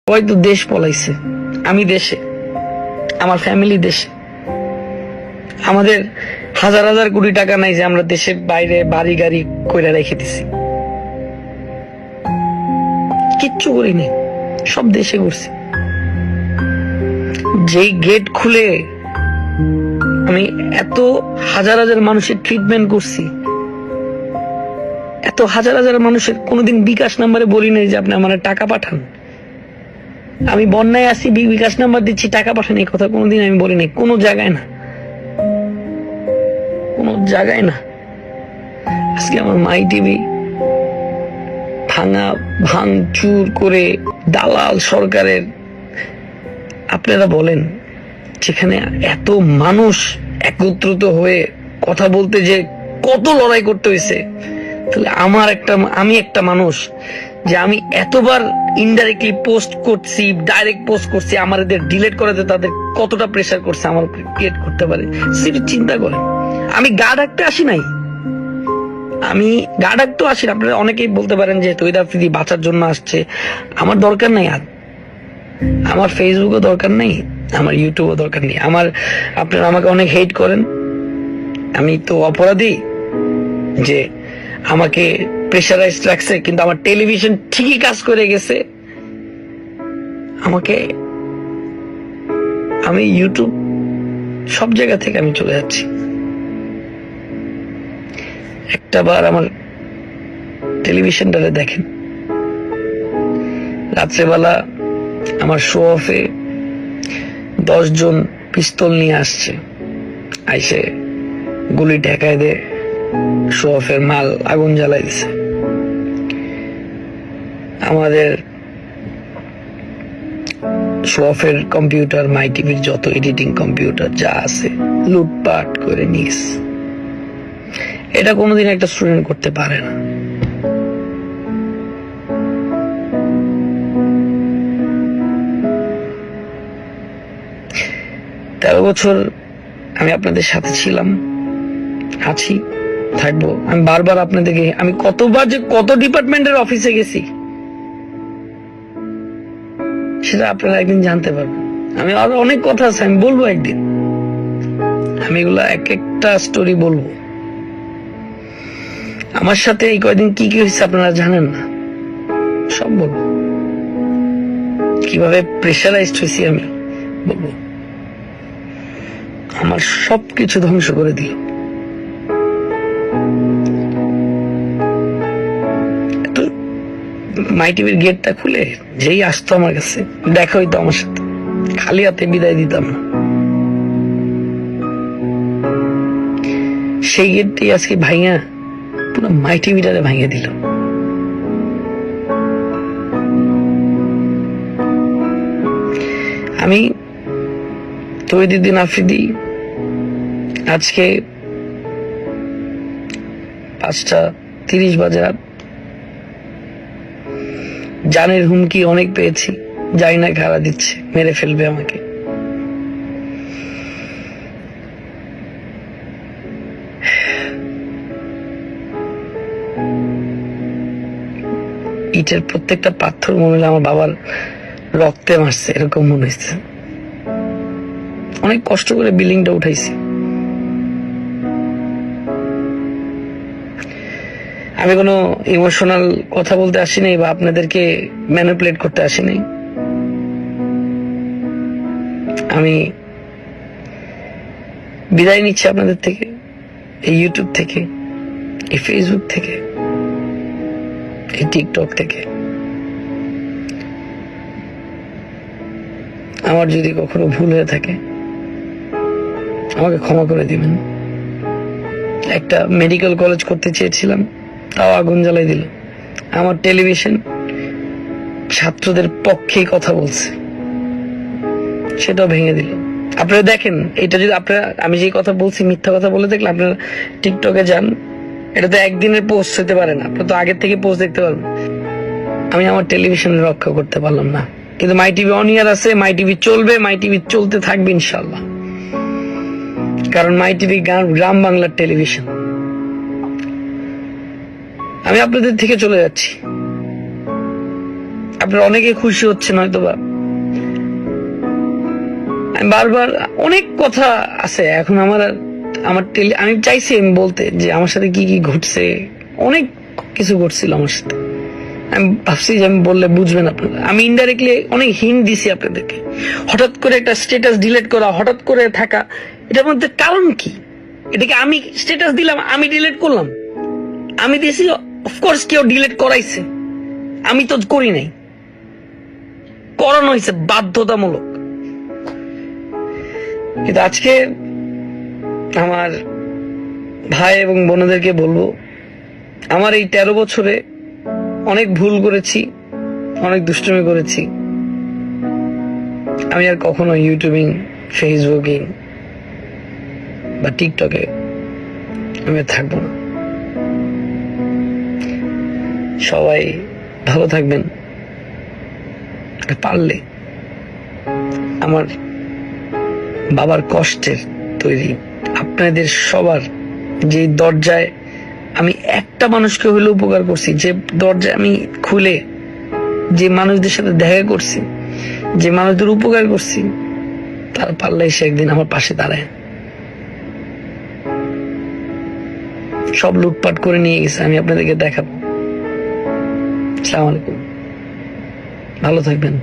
হয়তো দেশ পলাইছে, আমি দেশে, আমার ফ্যামিলি দেশে, আমাদের হাজার হাজার কোটি টাকা নাই যে আমরা দেশের বাইরে বাড়ি গাড়ি কইরা রেখে দিছি। কিচ্ছু করিনি, সব দেশে করছি। যেই গেট খুলে আমি এত হাজার হাজার মানুষের ট্রিটমেন্ট করছি, এত হাজার হাজার মানুষের কোনোদিন বিকাশ নাম্বারে বলি নাই যে আপনি আমার টাকা পাঠান। আমি বন্যায় আসি, বিকাশ নাম্বার দিচ্ছি, টাকা পাঠান, এই কথা কোনোদিন আমি বলি নাই, কোনো জায়গায় না, কোনো জায়গায় না। আজকে আমার মাই টিভি ভাঙচুর করে দালাল সরকারের, আপনারা বলেন, যেখানে এত মানুষ একত্রিত হয়ে কথা বলতে যে কত লড়াই করতে হয়েছে, তাহলে আমি একটা মানুষ যে আমি এতবার ইনডাইরেক্টলি পোস্ট করছি, ডাইরেক্ট পোস্ট করছি, আমাদের ডিলিট করাতে তাদের কতটা প্রেসার করছে আমার উপর ক্রিয়েট করতে পারে, সেটা চিন্তা করেন। আমি গা ডাকতে আসি নাই, আমি গা ডাকতে আসি না। আপনারা অনেকেই বলতে পারেন যে তৈরি আফ্রিদি বাঁচার জন্য আসছে, আমার দরকার নাই। আর আমার ফেসবুকও দরকার নেই, আমার ইউটিউবও দরকার নেই। আপনারা আমাকে অনেক হেট করেন, আমি তো অপরাধী যে আমাকে প্রেশারাইজ লাগছে, কিন্তু আমার টেলিভিশন ঠিকই কাজ করে গেছে। আমি ইউটিউব সব জায়গা থেকে আমি চলে যাচ্ছি। একটাবার আমার টেলিভিশনটারে দেখেন, রাত্রেবেলা আমার শো অফে 10 জন পিস্তল নিয়ে আসছে, আইসে গুলি ঠেকায় দে, শো অফের মাল আগুন জ্বালাই দিছে। আমাদের শো অফের কম্পিউটার, মাই টিভির যত এডিটিং কম্পিউটার যা আছে লুটপাট করে নিস। এটা কোনোদিন একটা স্টুডেন্ট করতে পারে না। তেরো বছর আমি আপনাদের সাথে ছিলাম, আছি, থাকবো। আমি বারবার আপনাদেরকে, আমি কতবার যে কত ডিপার্টমেন্টের অফিসে গেছি সেটা আপনারা একদিন জানতে পারবেন। আমি আরো অনেক কথা আছে, আমি বলবো একদিন, আমি এগুলা এক একটা স্টোরি বলবো। আমার সাথে এই কয়দিন কি কি হয়েছে আপনারা জানেন না, সব বলবো। কিভাবে প্রেশারাইজড হয়েছি আমি বলবো। আমার সবকিছু ধ্বংস করে দিল। মাই টিভির গেটটা খুলে যেই আসতো আমার কাছে, দেখা হইতো আমার সাথে, খালি হাতে বিদায় দিতাম না। সেই গেটটি আজকে ভাইয়া পুরো মাই টিভিটারে ভাঙিয়ে দিল। আমি তৈদিন আফ্রিদি আজকে 5:30 বাজে রাত, জানের হুমকি অনেক পেয়েছি, জানি না কারা দিচ্ছে, মেরে ফেলবে আমাকে। ইটের প্রত্যেকটা পাথর মনে হলো আমার বাবার রক্তে মারছে, এরকম মনে হয়েছে। অনেক কষ্ট করে বিল্ডিংটা উঠাইছি। আমি কোনো ইমোশনাল কথা বলতে আসি নাই বা আপনাদেরকে ম্যানিপুলেট করতে আসি নাই। আমি বিদায় নিচ্ছি আপনাদের থেকে, এই ইউটিউব থেকে, এই ফেসবুক থেকে, এই টিকটক থেকে। আমার যদি কখনো ভুল হয়ে থাকে আমাকে ক্ষমা করে দিবেন। একটা মেডিকেল কলেজ করতে চেয়েছিলাম, তাও আগুন জ্বালাই দিল। আমার টেলিভিশন ছাত্রদের পক্ষেই কথা বলছে, সেটাও ভেঙে দিল। আপনারা দেখেন, এটা যদি আমি যে কথা বলছি মিথ্যা কথা বলে দেখলে আপনারা টিকটকে যান, এটা তো একদিনের পোস্ট হতে পারে না, আপনারা তো আগের থেকে পোস্ট দেখতে পারবেন। আমি আমার টেলিভিশন রক্ষা করতে পারলাম না, কিন্তু মাই টিভি অন ইয়ার আছে, মাই টিভি চলবে, মাই টিভি চলতে থাকবে ইনশাল্লাহ। কারণ মাই টিভি গ্রাম বাংলার টেলিভিশন। আমি আপনাদের থেকে চলে যাচ্ছি, আপনারা অনেকে খুশি হচ্ছেন হয়তোবা। আমি বারবার অনেক কথা আছে এখন আমি চাইছি আমি বলতে যে আমার সাথে কি কি ঘটছে, অনেক কিছু ঘটছিল আমার সাথে। আমি ভাবছি যে আমি বললে বুঝবেন আপনারা। আমি ইনডাইরেক্টলি অনেক হিন্ট দিছি আপনাদেরকে। হঠাৎ করে একটা স্ট্যাটাস ডিলিট করা, হঠাৎ করে থাকা, এটার মধ্যে কারণ কি? এটাকে আমি স্ট্যাটাস দিলাম, আমি ডিলিট করলাম, আমি দিয়েছি, অফকোর্স কেউ ডিলিট করাইছে, আমি তো করি নাই, করানো হয়েছে বাধ্যতামূলক। কিন্তু আজকে আমার ভাই এবং বোনদেরকে বলবো, আমার এই 13 বছরে অনেক ভুল করেছি, অনেক দুষ্টুমি করেছি। আমি আর কখনো ইউটিউবিং, ফেসবুকিং বা টিকটকে আমি আর থাকবো না। সবাই ভালো থাকবেন। পারলে আমার বাবার কষ্টের তৈরি আপনাদের সবার যে দরজায় আমি একটা মানুষকে হইলে উপকার করছি, যে দরজায় আমি খুলে যে মানুষদের সাথে দেখা করছি, যে মানুষদের উপকার করছি, তার পারলে সে একদিন আমার পাশে দাঁড়ায়। সব লুটপাট করে নিয়ে গেছে, আমি আপনাদেরকে দেখাবো। আসসালামু আলাইকুম, ভালো থাকবেন।